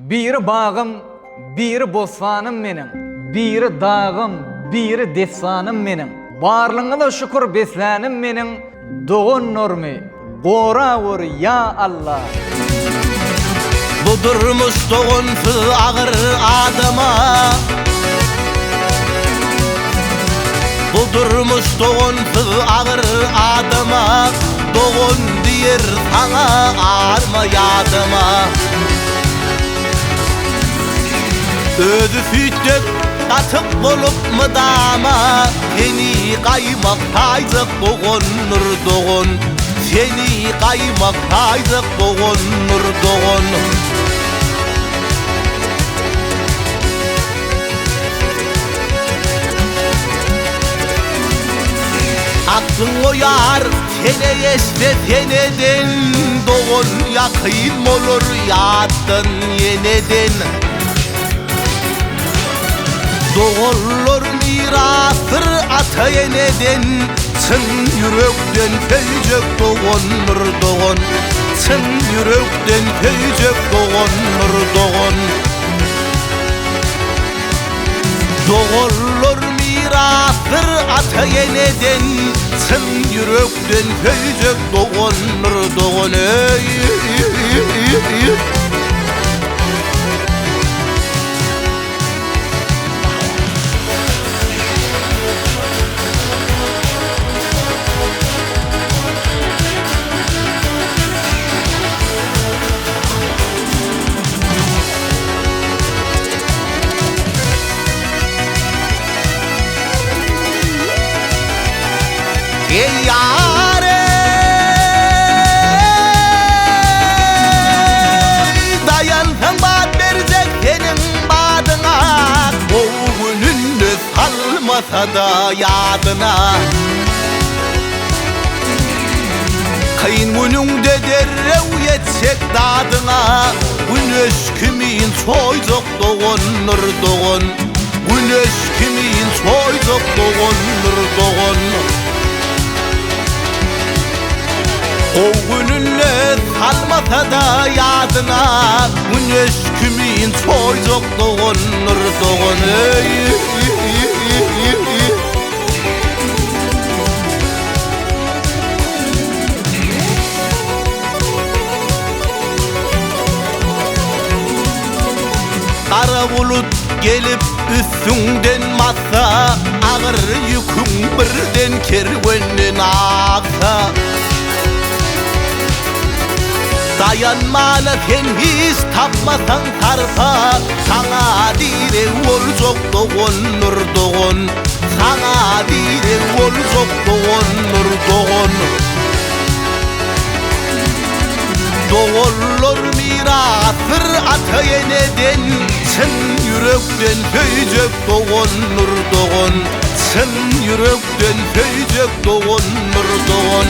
Biri bağım, biri bosfanım menin. Biri dağım, biri desfanım menin. Barlığına şükür beslenim menin. Doğun nurmi, gora vur ya Allah. Budurmuş doğun ağır adama, budurmuş doğun ağır adama, doğun diyer sana arma yadıma. Özü füttek katık bolup mı dama, seni kaymak tayzık doğunur doğun. Seni kaymak tayzık doğunur doğun. Aklın oyar, sene este seneden, doğun yakın olur yattın yeneden. Doğulur mirasır ata yeneden, çın yürekten köycek doğunur doğun. Çın yürekten köycek doğunur doğun. Doğulur mirasır ata yeneden, çın yürekten köycek doğunur doğun. Ey yâre, dayansın bat verecek senin badına. O gününde salmasa da yadına. Kayın gününde derrev yetsek dadına. Güneş kimin soycuk doğunur doğun. Güneş kimin soycuk doğunur doğun. O gününle salmasa da yadına, güneş kimin soycuk doğunur doğun. Kara bulut gelip üstünden masa, ağır yükün birden kervenin aksa. Dayanmalı sen hiç tapmasan tarfa, sana dire olacak doğunur doğun. Sana dire olacak doğunur doğun. Doğulur mirasır ata yeneden, çın yürekten köycek doğunur doğun. Çın yürekten köycek doğunur doğun.